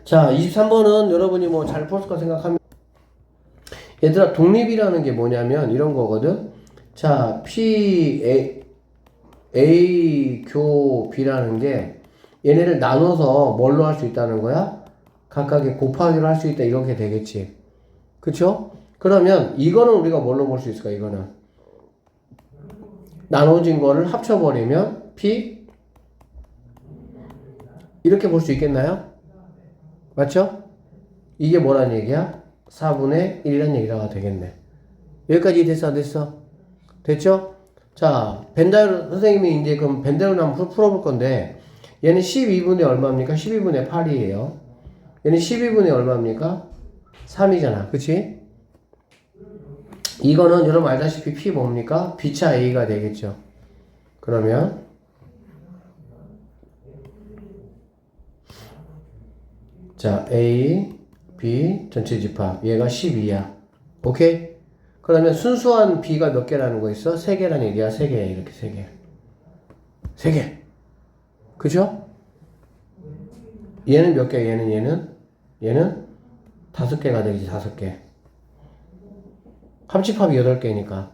자, 23번은 여러분이 뭐 잘 풀었을 거 생각하면, 얘들아, 독립이라는 게 뭐냐면 이런 거거든. 자, A 교 B라는 게 얘네를 나눠서 뭘로 할 수 있다는 거야? 각각의 곱하기로 할 수 있다, 이렇게 되겠지. 그쵸? 그러면 이거는 우리가 뭘로 볼 수 있을까? 이거는 나눠진 거를 합쳐버리면 P 이렇게 볼 수 있겠나요? 맞죠? 이게 뭐란 얘기야? 4분의 1이란 얘기가 되겠네. 여기까지 됐어, 안 됐어? 됐죠? 자, 벤다이로 선생님이 이제 그럼 벤다이로 한번 풀어볼 건데, 얘는 12분의 얼마입니까? 12분의 8이에요. 얘는 12분의 얼마입니까? 3이잖아. 그치? 이거는 여러분 알다시피 P 뭡니까? B차 A가 되겠죠. 그러면 자, A, B 전체 집합 얘가 12야. 오케이? 그러면 순수한 B가 몇 개라는 거 있어? 3개라는 얘기야. 3개. 이렇게 3개. 3개. 그죠? 얘는 몇 개? 얘는 5개가 되겠지. 5개. 합집합이 8개니까.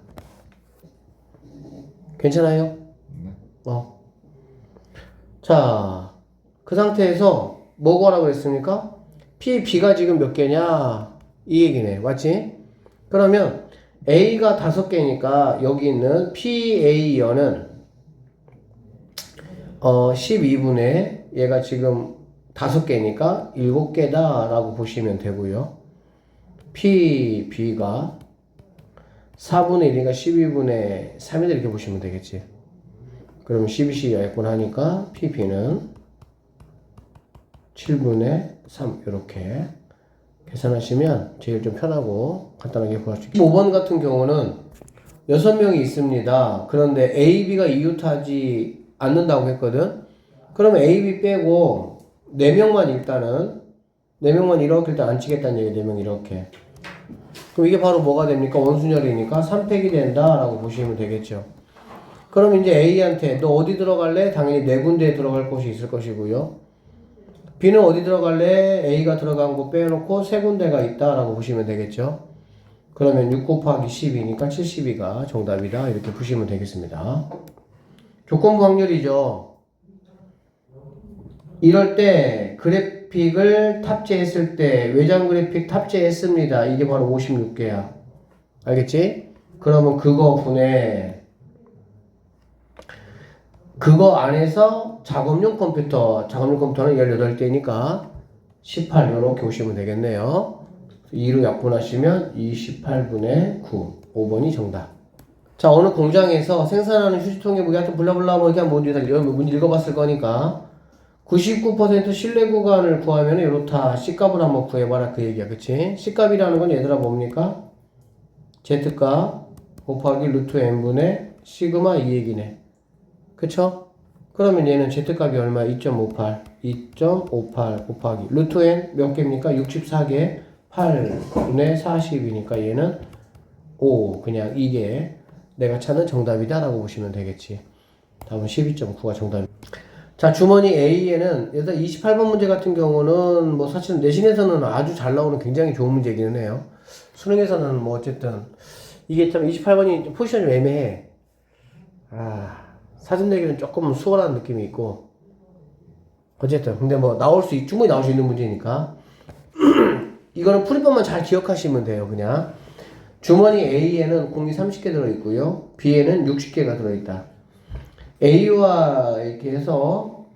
괜찮아요? 자, 그 상태에서 뭐 구하라고 했습니까? P, B가 지금 몇 개냐? 이 얘기네. 맞지? 그러면 A가 5개니까 여기 있는 PA연은 12분의 얘가 지금 5개니까 7개다 라고 보시면 되고요. PB가 4분의 1이니까 12분의 3이다 이렇게 보시면 되겠지. 그럼 12씩 약분하니까 PB는 7분의 3 이렇게 계산하시면 제일 좀 편하고 간단하게 구할 수 있겠습니다. 5번 같은 경우는 6명이 있습니다. 그런데 A, B가 이웃하지 않는다고 했거든. 그러면 A, B 빼고 4명만 일단은 4명만 이렇게 일단 안 치겠다는 얘기. 4명 이렇게. 그럼 이게 바로 뭐가 됩니까? 원순열이니까 3팩이 된다라고 보시면 되겠죠. 그럼 이제 A한테 너 어디 들어갈래? 당연히 4군데에 들어갈 곳이 있을 것이고요. B는 어디 들어갈래? A가 들어간 곳 빼놓고 3군데가 있다라고 보시면 되겠죠. 그러면 6 곱하기 12니까 72가 정답이다 이렇게 보시면 되겠습니다. 조건부 확률이죠. 이럴 때 그래픽을 탑재했을 때 외장 그래픽 탑재했습니다. 이게 바로 56개야. 알겠지? 그러면 그거 분해 그거 안에서 작업용 컴퓨터는 18대니까 18 이렇게 보시면 되겠네요. 2로 약분하시면 28분의 9 5번이 정답. 자, 어느 공장에서 생산하는 휴지통에 뭐 하여튼 블라블라 뭐 이렇게 한번 문제 읽어봤을 거니까 99% 신뢰 구간을 구하면 이렇다. C값을 한번 구해봐라 그 얘기야. 그치? C값이라는 건 얘들아 뭡니까? Z값 곱하기 루트 n분의 시그마 이 얘기네. 그쵸? 그러면 얘는 Z값이 얼마야? 2.58 곱하기 루트 n 몇 개입니까? 64개 8분의 40이니까 얘는 5 그냥 이게 내가 찾는 정답이다 라고 보시면 되겠지. 답은 12.9가 정답입니다. 자, 주머니 A에는 일단 28번 문제 같은 경우는 뭐 사실 내신에서는 아주 잘 나오는 굉장히 좋은 문제이기는 해요. 수능에서는 뭐 어쨌든 이게 참 28번이 포지션이 좀 애매해. 사전 내기는 조금 수월한 느낌이 있고 어쨌든 근데 뭐 충분히 나올 수 있는 문제니까 이거는 풀이법만 잘 기억하시면 돼요. 그냥 주머니 A에는 공이 30개 들어있고요. B에는 60개가 들어있다. A와 이렇게 해서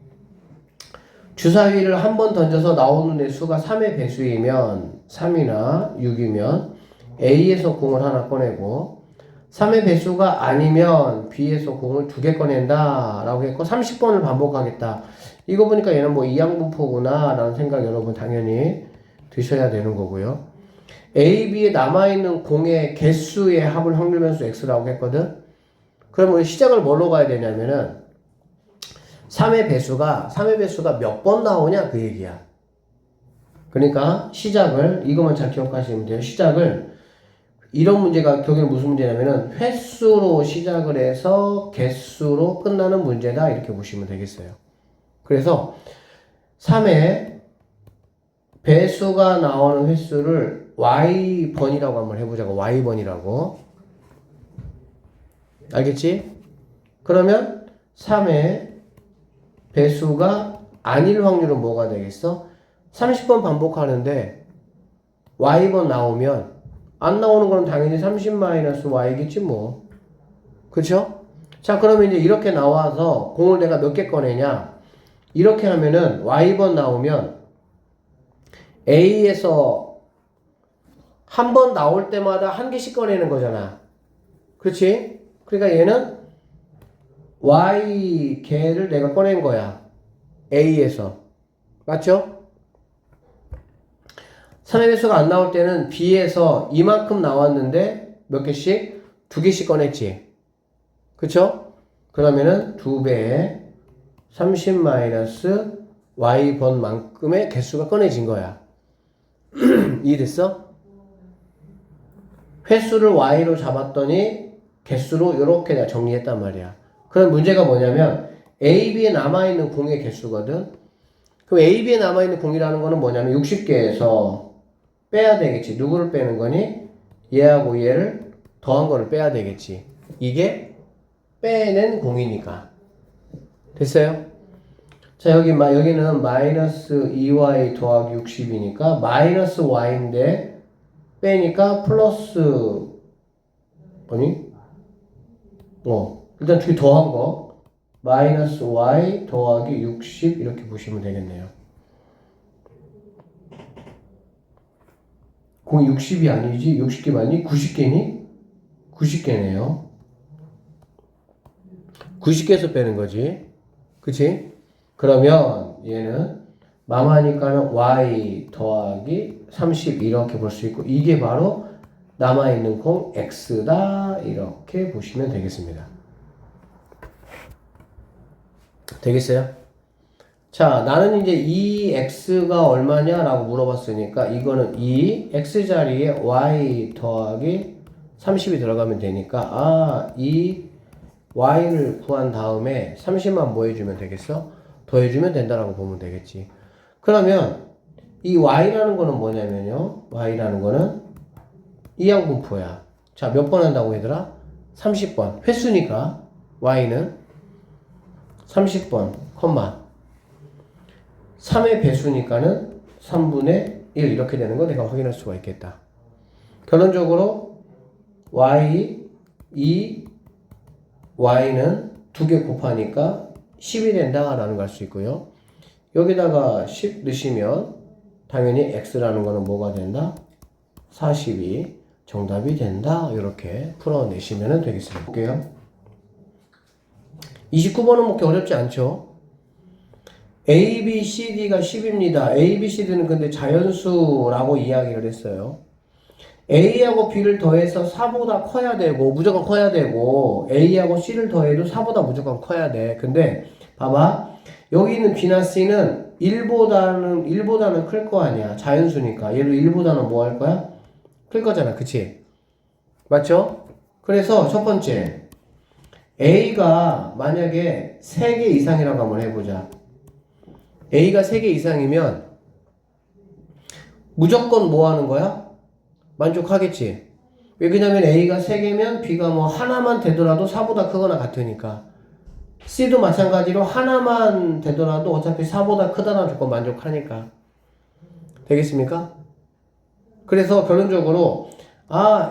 주사위를 한 번 던져서 나오는 애 수가 3의 배수이면 3이나 6이면 A에서 공을 하나 꺼내고 3의 배수가 아니면 B에서 공을 2개 꺼낸다 라고 했고 30번을 반복하겠다. 이거 보니까 얘는 뭐 이양분포구나 라는 생각 여러분 당연히 드셔야 되는 거고요. A, B에 남아있는 공의 개수의 합을 확률 변수 X라고 했거든. 그럼 우리 시작을 뭘로 가야 되냐면은 3의 배수가 몇 번 나오냐 그 얘기야. 그러니까 시작을 이것만 잘 기억하시면 돼요. 시작을 이런 문제가 결국엔 무슨 문제냐면은 횟수로 시작을 해서 개수로 끝나는 문제다 이렇게 보시면 되겠어요. 그래서 3의 배수가 나오는 횟수를 y번이라고 한번 해보자고. y번이라고. 알겠지? 그러면 3의 배수가 아닐 확률은 뭐가 되겠어? 30번 반복하는데 y번 나오면 안 나오는 건 당연히 30-y겠지 뭐. 그쵸? 자, 그러면 이제 이렇게 나와서 공을 내가 몇 개 꺼내냐? 이렇게 하면은 y번 나오면 A에서 한 번 나올 때마다 한 개씩 꺼내는 거잖아. 그렇지? 그러니까 얘는 Y 개를 내가 꺼낸 거야. A에서. 맞죠? 3의 배수가 안 나올 때는 B에서 이만큼 나왔는데 몇 개씩? 2개씩 꺼냈지. 그쵸? 그러면은 2배에 30-y번만큼의 개수가 꺼내진 거야. 이해됐어? 횟수를 y로 잡았더니 개수로 이렇게 내가 정리했단 말이야. 그럼 문제가 뭐냐면 A, B에 남아있는 공의 개수거든. 그럼 A, B에 남아있는 공이라는 거는 뭐냐면 60개에서 빼야 되겠지. 누구를 빼는 거니? 얘하고 얘를 더한 거를 빼야 되겠지. 이게 빼낸 공이니까. 됐어요? 자, 여기는 마이너스 2y 더하기 60이니까 마이너스 y인데 빼니까 플러스 뭐니? 일단 둘이 더한 거 마이너스 y 더하기 60 이렇게 보시면 되겠네요. 공이 60이 아니지? 60개 맞니? 90개니? 90개네요. 90개에서 빼는 거지. 그치? 그러면 얘는 남아니까는 y 더하기 30 이렇게 볼 수 있고 이게 바로 남아있는 공 x다 이렇게 보시면 되겠습니다. 되겠어요? 자, 나는 이제 이 x가 얼마냐 라고 물어봤으니까 이거는 이 x 자리에 y 더하기 30이 들어가면 되니까 이 y를 구한 다음에 30만 뭐 해주면 되겠어? 더해주면 된다라고 보면 되겠지. 그러면 이 y라는 거는 뭐냐면요. y라는 거는 이항분포야. 자, 몇 번 한다고 얘들아? 30번. 횟수니까 y는 30번, 3의 배수니까는 3분의 1 이렇게 되는 거 내가 확인할 수가 있겠다. 결론적으로 y는 2개 곱하니까 10이 된다라는 걸 알 수 있고요. 여기다가 10 넣으시면 당연히 x라는 거는 뭐가 된다? 40이 정답이 된다. 이렇게 풀어내시면 되겠습니다. 볼게요. 29번은 뭐 그렇게 어렵지 않죠? A, B, C, D가 10입니다. A, B, C, D는 근데 자연수라고 이야기를 했어요. A하고 B를 더해서 4보다 커야 되고 무조건 커야 되고 A하고 C를 더해도 4보다 무조건 커야 돼. 근데 봐봐. 여기 있는 B나 C는 1보다는 클 거 아니야. 자연수니까. 얘도 1보다는 뭐 할 거야? 클 거잖아. 그치? 맞죠? 그래서 첫 번째 A가 만약에 3개 이상이라고 한번 해보자. A가 3개 이상이면 무조건 뭐 하는 거야? 만족하겠지. 왜냐면 A가 3개면 B가 뭐 하나만 되더라도 4보다 크거나 같으니까. C도 마찬가지로 하나만 되더라도 어차피 4보다 크다는 조건 만족하니까. 되겠습니까? 그래서 결론적으로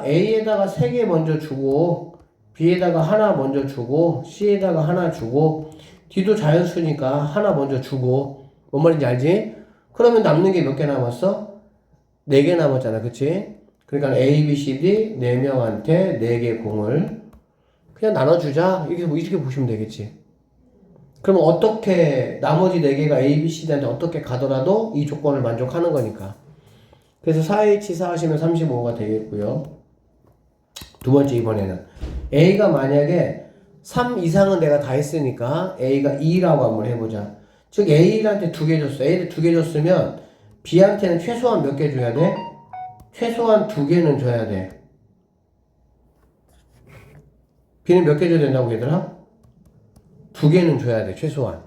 A에다가 3개 먼저 주고 B에다가 하나 먼저 주고 C에다가 하나 주고 D도 자연수니까 하나 먼저 주고 뭔 말인지 알지? 그러면 남는 게 몇 개 남았어? 4개 남았잖아. 그치? 그러니까 A, B, C, D 4명한테 4개 공을 그냥 나눠주자. 이렇게 보시면 되겠지. 그러면 어떻게 나머지 4개가 A, B, C, D한테 어떻게 가더라도 이 조건을 만족하는 거니까. 그래서 4H4 하시면 35가 되겠고요. 두 번째 이번에는 A가 만약에 3 이상은 내가 다 했으니까 A가 2라고 한번 해보자. 즉 A한테 2개 줬어. A한테 2개 줬으면 B한테는 최소한 몇 개 줘야 돼? 최소한 2개는 줘야 돼. B는 몇 개 줘야 된다고 얘들아? 2개는 줘야 돼. 최소한.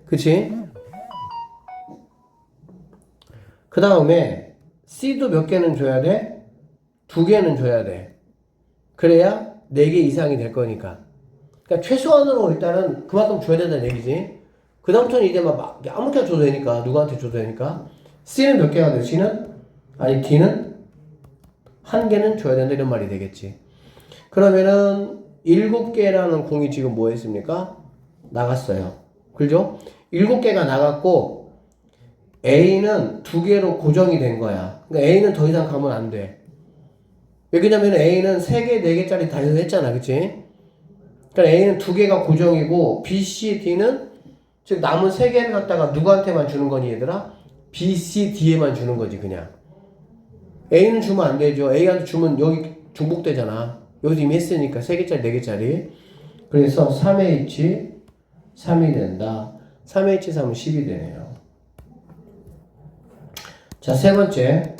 그치? 그 다음에 C도 몇 개는 줘야 돼? 2개는 줘야 돼. 그래야 4개 이상이 될 거니까. 그러니까 최소한으로 일단은 그만큼 줘야 된다는 얘기지. 그 다음부터는 이제 막 아무렇게나 줘도 되니까, 누구한테 줘도 되니까. C는 몇 개가 돼? C는? 아니, D는 1개는 줘야 된다 이런 말이 되겠지. 그러면은 7개라는 공이 지금 뭐 했습니까? 나갔어요. 그죠? 7개가 나갔고 A는 2개로 고정이 된 거야. 그러니까 A는 더 이상 가면 안 돼. 왜냐면 A는 3개, 4개짜리 다 했잖아. 그치? 그러니까 A는 2개가 고정이고 B, C, D는 즉 남은 3개를 갖다가 누구한테만 주는 거니 얘들아? B, C, D에만 주는 거지 그냥. A는 주면 안 되죠. A한테 주면 여기 중복되잖아. 여기서 이미 했으니까 3개짜리, 4개짜리. 그래서 3H, 3이 된다. 3H, 3은 10이 되네요. 자, 세 번째.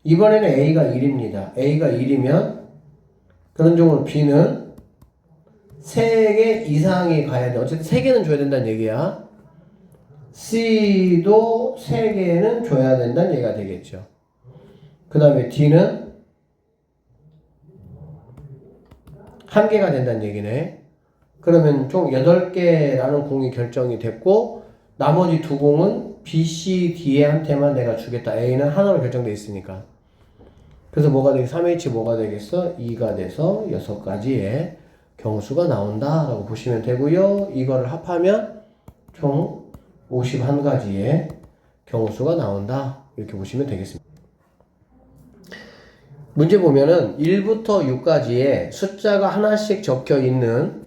이번에는 A가 1입니다. A가 1이면 그런 경우는 B는 3개 이상이 가야 돼. 어쨌든 3개는 줘야 된다는 얘기야. C도 3개는 줘야 된다는 얘기가 되겠죠. 그 다음에 D는 1개가 된다는 얘기네. 그러면 총 8개라는 공이 결정이 됐고 나머지 2공은 B, C, D한테만 내가 주겠다. A는 하나로 결정되어 있으니까. 그래서 뭐가 되겠어? 3H 뭐가 되겠어? 2가 돼서 6가지의 경우수가 나온다 라고 보시면 되고요. 이거를 합하면 총 51가지의 경우수가 나온다 이렇게 보시면 되겠습니다. 문제 보면은 1부터 6까지의 숫자가 하나씩 적혀 있는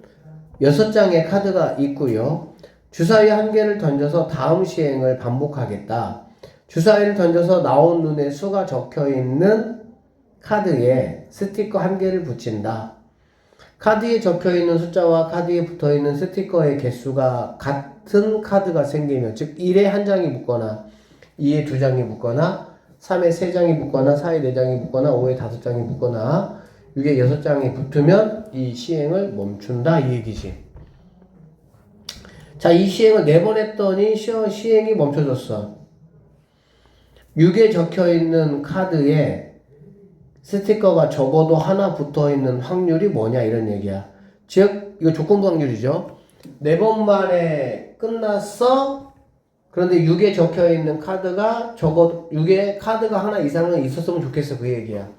6장의 카드가 있고요. 주사위 1개를 던져서 다음 시행을 반복하겠다. 주사위를 던져서 나온 눈에 수가 적혀 있는 카드에 스티커 1개를 붙인다. 카드에 적혀 있는 숫자와 카드에 붙어 있는 스티커의 개수가 같은 카드가 생기면, 즉 1에 1장이 붙거나 2에 2장이 붙거나 3에 3장이 붙거나 4에 4장이 붙거나 5에 5장이 붙거나 6에 6장이 붙으면 이 시행을 멈춘다 이 얘기지. 자, 이 시행을 4번 했더니 시행이 멈춰졌어. 6에 적혀있는 카드에 스티커가 적어도 하나 붙어있는 확률이 뭐냐 이런 얘기야. 즉 이거 조건부 확률이죠. 4번 만에 끝났어. 그런데 6에 적혀있는 카드가 적어도 6에 카드가 하나 이상은 있었으면 좋겠어 그 얘기야.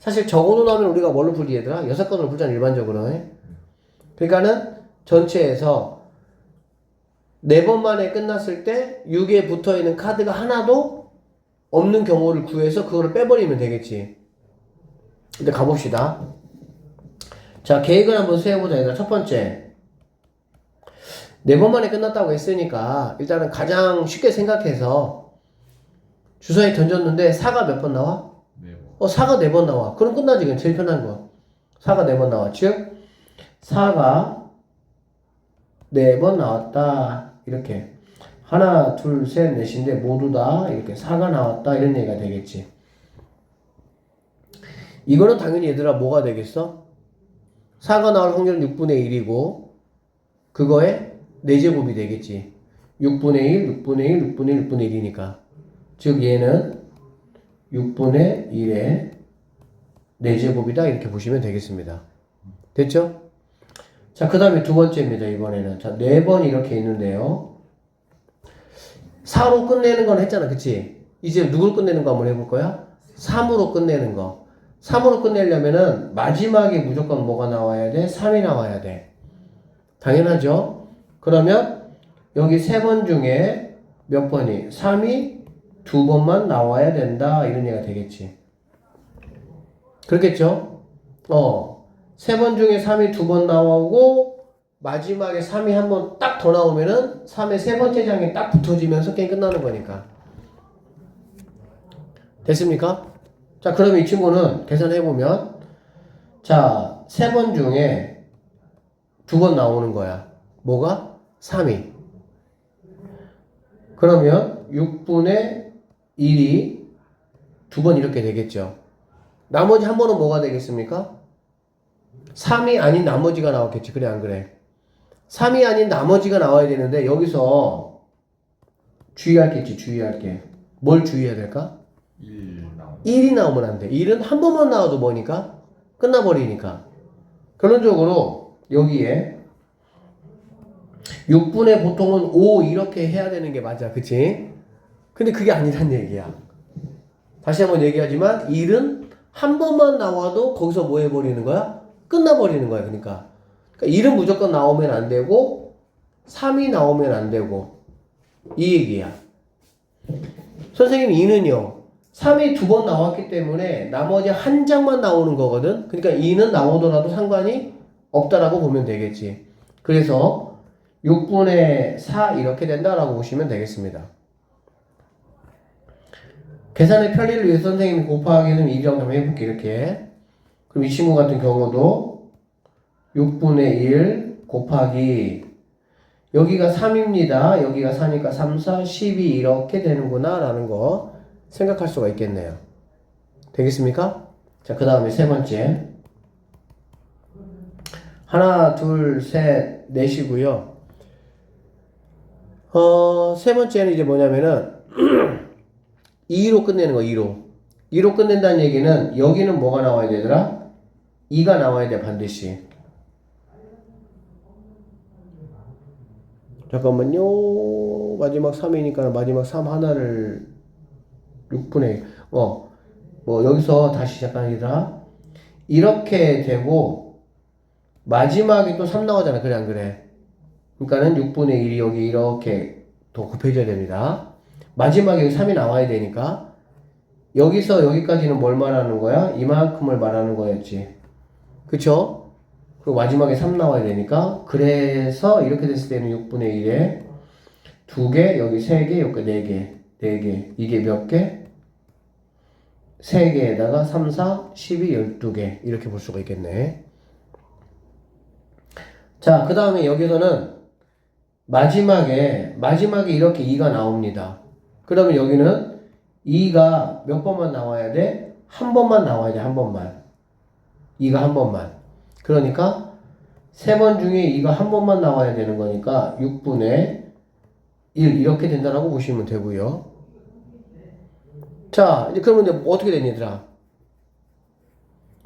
사실 적어놓으면 우리가 뭘로 풀지 얘들아? 6건으로 풀잖아 일반적으로. 그러니까는 전체에서 4번 만에 끝났을 때 6에 붙어있는 카드가 하나도 없는 경우를 구해서 그거를 빼버리면 되겠지. 근데 가봅시다. 자, 계획을 한번 세워보자. 얘들아. 첫 번째, 4번 만에 끝났다고 했으니까 일단은 가장 쉽게 생각해서 주사위 던졌는데 4가 몇 번 나와? 4번. 4가 4번 나와. 그럼 끝나지. 그냥 제일 편한 거. 4가 4번 나와. 즉 4가 4번 나왔다. 이렇게 하나, 둘, 셋, 넷인데 모두 다 이렇게 4가 나왔다. 이런 얘기가 되겠지. 이거는 당연히 얘들아 뭐가 되겠어? 4가 나올 확률은 6분의 1이고 그거에 4제곱이 되겠지. 6분의 1, 6분의 1, 6분의 1, 6분의 1이니까. 즉 얘는 6분의 1의 4제곱이다 이렇게 보시면 되겠습니다. 됐죠? 자, 그 다음에 두 번째입니다. 이번에는. 자, 4번 이렇게 있는데요. 4로 끝내는 건 했잖아. 그치? 이제 누굴 끝내는 거 한번 해볼 거야? 3으로 끝내는 거. 3으로 끝내려면은 마지막에 무조건 뭐가 나와야 돼? 3이 나와야 돼. 당연하죠? 그러면 여기 3번 중에 몇 번이? 3이 2번만 나와야 된다. 이런 얘기가 되겠지. 그렇겠죠? 3번 중에 3이 2번 나오고 마지막에 3이 한 번 딱 더 나오면은 3의 세 번째 장에 딱 붙어지면서 게임 끝나는 거니까. 됐습니까? 자, 그러면 이 친구는 계산해보면 자, 3번 중에 2번 나오는 거야. 뭐가? 3이. 그러면 6분의 1이 2번 이렇게 되겠죠. 나머지 한 번은 뭐가 되겠습니까? 3이 아닌 나머지가 나왔겠지. 그래 안 그래? 3이 아닌 나머지가 나와야 되는데 여기서 주의할 게 있지. 주의할 게. 뭘 주의해야 될까? 1 나오고 1이 나오면 안 돼. 1은 한 번만 나와도 뭐니까? 끝나버리니까. 결론적으로 여기에 6분의 보통은 5 이렇게 해야 되는 게 맞아. 그치? 근데 그게 아니란 얘기야. 다시 한번 얘기하지만 1은 한 번만 나와도 거기서 뭐 해버리는 거야? 끝나버리는 거야. 그러니까 1은 무조건 나오면 안 되고 3이 나오면 안 되고 이 얘기야. 선생님 2는요. 3이 두 번 나왔기 때문에 나머지 한 장만 나오는 거거든. 그러니까 2는 나오더라도 상관이 없다라고 보면 되겠지. 그래서 6분의 4 이렇게 된다라고 보시면 되겠습니다. 계산의 편리를 위해서 선생님이 곱하기는 1이라고 한번 해볼게. 이렇게. 그럼 이 친구 같은 경우도 6분의 1 곱하기 여기가 3입니다. 여기가 4니까 3, 4, 12 이렇게 되는구나 라는 거 생각할 수가 있겠네요. 되겠습니까? 자, 그 다음에 세 번째. 하나, 둘, 셋, 넷이고요. 세 번째는 이제 뭐냐면은 2로 끝내는 거, 2로. 2로 끝낸다는 얘기는 여기는 뭐가 나와야 되더라? 2가 나와야 돼, 반드시. 잠깐만요. 마지막 3이니까 마지막 3 하나를 6분의 1. 뭐 여기서 다시 시작하니까 이렇게 되고 마지막에 또 3 나오잖아. 그래 안 그래? 그러니까는 6분의 1이 여기 이렇게 더 곱해져야 됩니다. 마지막에 여기 3이 나와야 되니까 여기서 여기까지는 뭘 말하는 거야? 이만큼을 말하는 거였지. 그쵸? 그리고 마지막에 3 나와야 되니까 그래서 이렇게 됐을 때는 6분의 1에 2개, 여기 3개, 여기 4개, 4개. 이게 몇 개? 3개에다가 3, 4, 12, 12개 이렇게 볼 수가 있겠네. 자, 그 다음에 여기서는 마지막에 이렇게 2가 나옵니다. 그러면 여기는 2가 몇 번만 나와야 돼? 한 번만 나와야 돼. 한 번만. 2가 한 번만. 그러니까 3번 중에 2가 한 번만 나와야 되는 거니까 6분의 1 이렇게 된다라고 보시면 되고요. 자, 이제 그러면 이제 어떻게 되니 얘들아?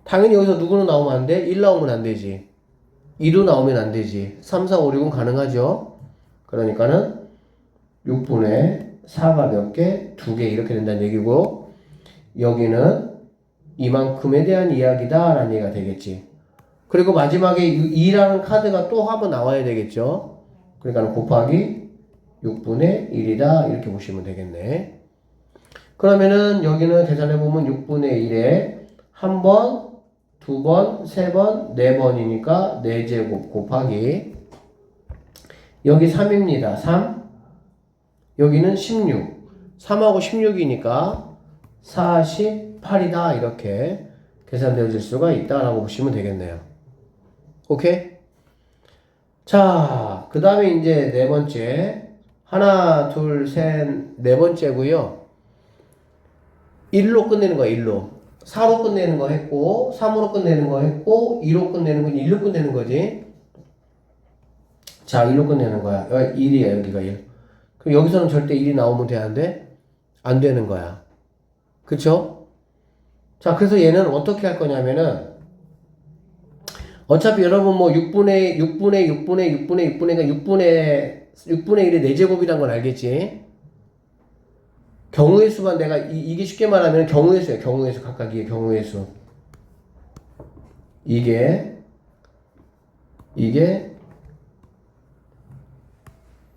당연히 여기서 누구는 나오면 안 돼? 1 나오면 안 되지. 2도 나오면 안 되지. 3, 4, 5, 6은 가능하죠? 그러니까는 6분의 4가 몇 개? 2개 이렇게 된다는 얘기고 여기는 이만큼에 대한 이야기다 라는 얘기가 되겠지. 그리고 마지막에 2라는 카드가 또 한번 나와야 되겠죠. 그러니까 곱하기 6분의 1이다 이렇게 보시면 되겠네. 그러면은 여기는 계산해보면 6분의 1에 한 번, 두 번, 세 번, 네 번이니까 4제곱 곱하기 여기 3입니다. 3 여기는 16 3하고 16이니까 48이다 이렇게 계산되어질 수가 있다라고 보시면 되겠네요. 오케이? 자, 그 다음에 이제 네 번째. 하나, 둘, 셋, 네 번째고요. 1로 끝내는 거야, 1로. 4로 끝내는 거 했고, 3으로 끝내는 거 했고, 2로 끝내는 건 1로 끝내는 거지. 자, 1로 끝내는 거야. 1이야, 여기가 1. 그럼 여기서는 절대 1이 나오면 되는데, 안 되는 거야. 그쵸? 자, 그래서 얘는 어떻게 할 거냐면은, 어차피 여러분 뭐 6분의 6분의 1의 4제곱이란 건 알겠지? 경우의 수만 내가 이게 쉽게 말하면 경우의 수예요. 경우의 수 각각이에요. 경우의 수. 이게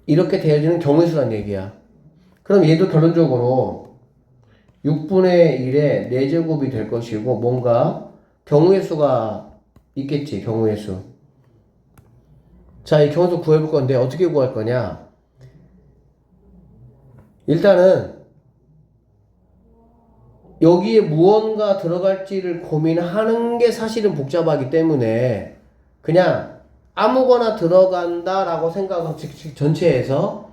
이렇게 되어지는 경우의 수란 얘기야. 그럼 얘도 결론적으로 6분의 1의 4제곱이 될 것이고 뭔가 경우의 수가 있겠지. 경우의 수. 자, 이 경우수 구해볼 건데 어떻게 구할 거냐? 일단은 여기에 무언가 들어갈지를 고민하는 게 사실은 복잡하기 때문에 그냥 아무거나 들어간다라고 생각하고 전체에서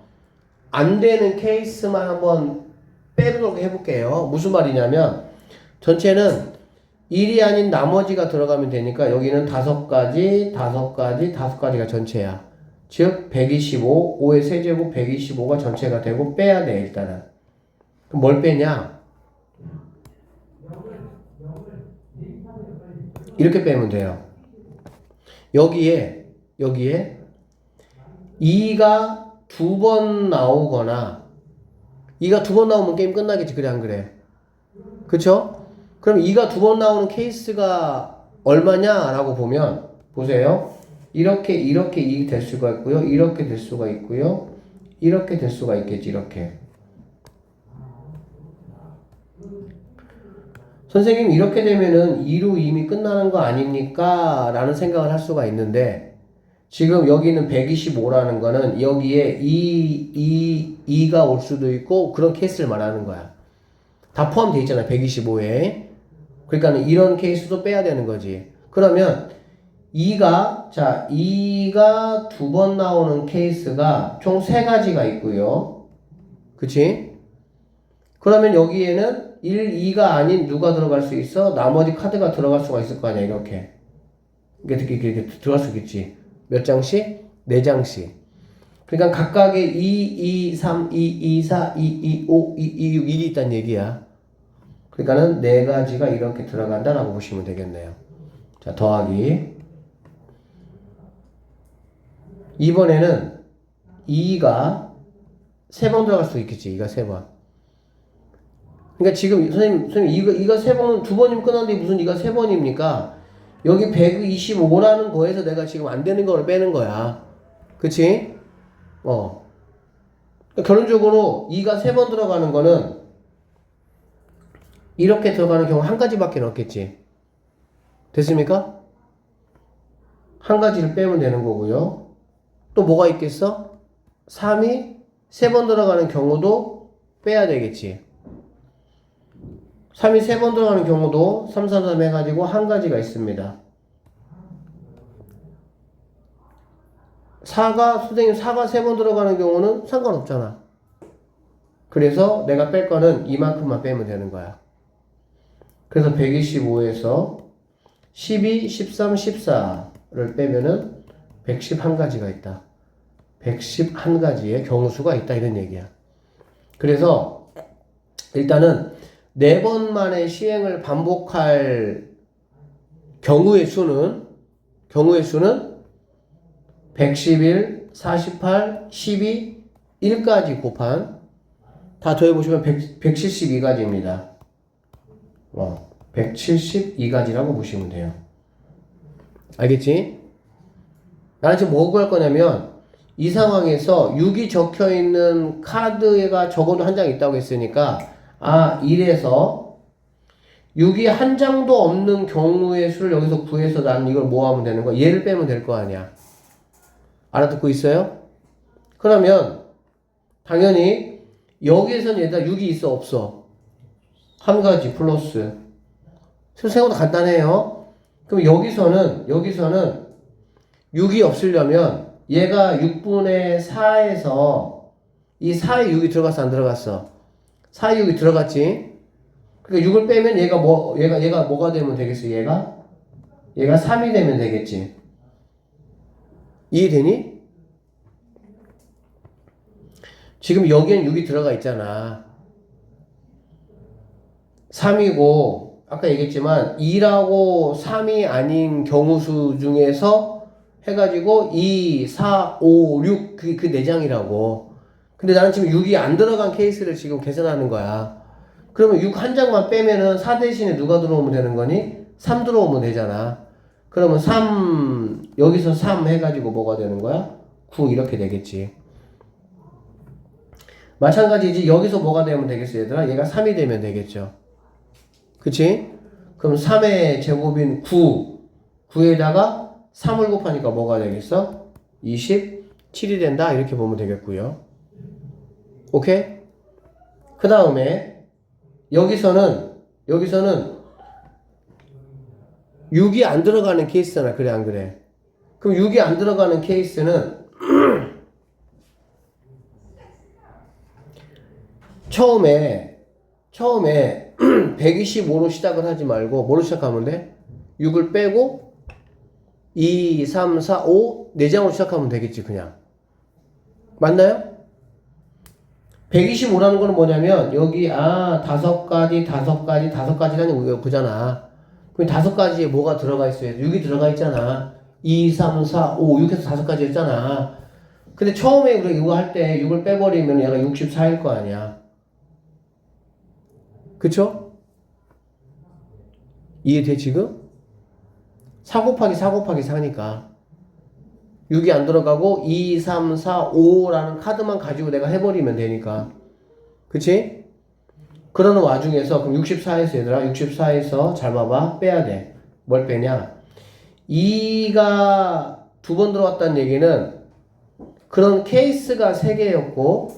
안 되는 케이스만 한번 빼도록 해볼게요. 무슨 말이냐면 전체는 1이 아닌 나머지가 들어가면 되니까 여기는 5가지가 전체야. 즉 125, 5의 세제곱 125가 전체가 되고 빼야 돼 일단은. 그럼 뭘 빼냐? 이렇게 빼면 돼요. 여기에 2가 2번 나오거나 2가 2번 나오면 게임 끝나겠지. 그래 안 그래? 그쵸? 그럼 2가 2번 나오는 케이스가 얼마냐? 라고 보면 보세요. 이렇게 이 될 수가 있고요. 이렇게 될 수가 있고요. 이렇게 될 수가 있겠지. 이렇게. 선생님 이렇게 되면은 2로 이미 끝나는 거 아닙니까? 라는 생각을 할 수가 있는데 지금 여기는 125라는 거는 여기에 2가 올 수도 있고 그런 케이스를 말하는 거야. 다 포함되어 있잖아. 125에. 그러니까 이런 케이스도 빼야 되는 거지. 그러면 2가 2번 나오는 케이스가 총 3가지가 있고요. 그치? 그러면 여기에는 1, 2가 아닌 누가 들어갈 수 있어? 나머지 카드가 들어갈 수가 있을 거 아니야, 이렇게. 이렇게 들어갈 수 있겠지. 몇 장씩? 4장씩. 그러니까 각각의 2, 2, 3, 2, 2, 4, 2, 2, 5, 2, 2, 6, 1이 있다는 얘기야. 그러니까는 4가지가 이렇게 들어간다라고 보시면 되겠네요. 자, 더하기. 이번에는 2가 3번 들어갈 수 있겠지. 2가 3번. 그러니까 지금 선생님 이가 3번 2번이면 끝났는데 무슨 이가 3번입니까? 여기 125라는 거에서 내가 지금 안 되는 걸 빼는 거야. 그치? 그러니까 결론적으로 2가 3번 들어가는 거는 이렇게 들어가는 경우 한 가지밖에 없겠지. 됐습니까? 한 가지를 빼면 되는 거고요. 또 뭐가 있겠어? 3이 3번 들어가는 경우도 빼야 되겠지. 3이 3번 들어가는 경우도 3, 3, 3 해가지고 한 가지가 있습니다. 4가 3번 들어가는 경우는 상관없잖아. 그래서 내가 뺄 거는 이만큼만 빼면 되는 거야. 그래서 125에서 12, 13, 14를 빼면은 111가지가 있다. 111가지의 경우수가 있다. 이런 얘기야. 그래서 일단은 4번 만에 시행을 반복할 경우의 수는 111, 48, 12, 1까지 곱한 다 더해보시면 172가지입니다. 172가지라고 보시면 돼요. 알겠지? 나는 지금 뭐 구할 거냐면 이 상황에서 6이 적혀있는 카드가 적어도 한 장 있다고 했으니까 1에서 6이 한 장도 없는 경우의 수를 여기서 구해서 나는 이걸 뭐 하면 되는 거야? 얘를 빼면 될 거 아니야. 알아듣고 있어요? 그러면 당연히 여기에서는 얘들아 6이 있어 없어? 한 가지 플러스. 생각보다 간단해요. 그럼 여기서는 6이 없으려면 얘가 6분의 4에서 이 4에 6이 들어갔어 안 들어갔어? 4에 6이 들어갔지? 그러니까 6을 빼면 얘가 뭐가 되면 되겠어? 얘가 3이 되면 되겠지. 이해되니? 지금 여기엔 6이 들어가 있잖아. 3이고 아까 얘기했지만 2라고 3이 아닌 경우수 중에서 해가지고 2, 4, 5, 6 그 4장이라고. 근데 나는 지금 6이 안 들어간 케이스를 지금 계산하는 거야. 그러면 6 한 장만 빼면은 4 대신에 누가 들어오면 되는 거니? 3 들어오면 되잖아. 그러면 3 여기서 3 해가지고 뭐가 되는 거야? 9 이렇게 되겠지. 마찬가지지. 여기서 뭐가 되면 되겠어 얘들아? 얘가 3이 되면 되겠죠. 그치? 그럼 3의 제곱인 9에다가 3을 곱하니까 뭐가 되겠어? 27이 된다. 이렇게 보면 되겠고요. 오케이? 그 다음에 여기서는 6이 안 들어가는 케이스잖아. 그래 안 그래? 그럼 6이 안 들어가는 케이스는 처음에 125로 시작을 하지 말고 뭐로 시작하면 돼? 6을 빼고 2, 3, 4, 5 4장으로 시작하면 되겠지 그냥. 맞나요? 125라는 거는 뭐냐면 여기 다섯 가지라는 그잖아. 그럼 다섯 가지에 뭐가 들어가 있어요? 6이 들어가 있잖아. 2, 3, 4, 5, 6에서 다섯 가지 했잖아. 근데 처음에 우리가 이거 할 때 6을 빼버리면 얘가 64일 거 아니야. 그쵸? 이해돼 지금? 4 곱하기 4 곱하기 4니까 6이 안 들어가고 2, 3, 4, 5라는 카드만 가지고 내가 해버리면 되니까. 그치? 그러는 와중에서 그럼 64에서 얘들아 64에서 잘 봐봐 빼야 돼. 뭘 빼냐? 2가 두 번 들어왔다는 얘기는 그런 케이스가 3개였고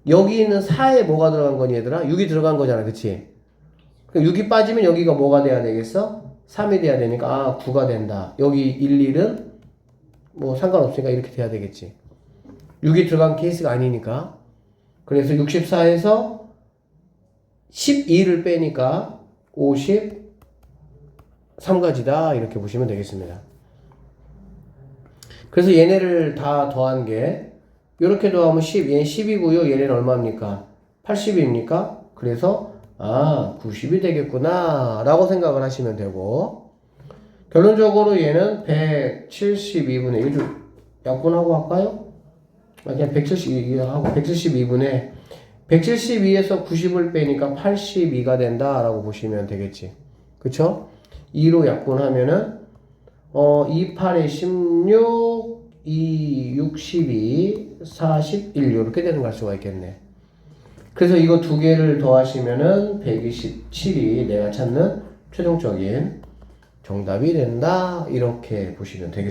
여기 있는 4에 뭐가 들어간 거니 얘들아? 6이 들어간 거잖아. 그치? 그럼 6이 빠지면 여기가 뭐가 돼야 되겠어? 3이 돼야 되니까 9가 된다. 여기 1, 1은 뭐 상관없으니까 이렇게 돼야 되겠지. 6이 들어간 케이스가 아니니까. 그래서 64에서 12를 빼니까 53가지다 이렇게 보시면 되겠습니다. 그래서 얘네를 다 더한 게 이렇게 더하면 10, 얘는 10이고요. 얘는 얼마입니까? 80입니까? 그래서 90이 되겠구나 라고 생각을 하시면 되고 결론적으로 얘는 172분의 1을 약분하고 할까요? 그냥 172하고 172분의 172에서 90을 빼니까 82가 된다 라고 보시면 되겠지. 그쵸? 2로 약분하면은 2, 8에 16, 2, 62, 41 이렇게 되는 갈 수가 있겠네. 그래서 이거 두 개를 더하시면은 127이 내가 찾는 최종적인 정답이 된다 이렇게 보시면 되겠습니다.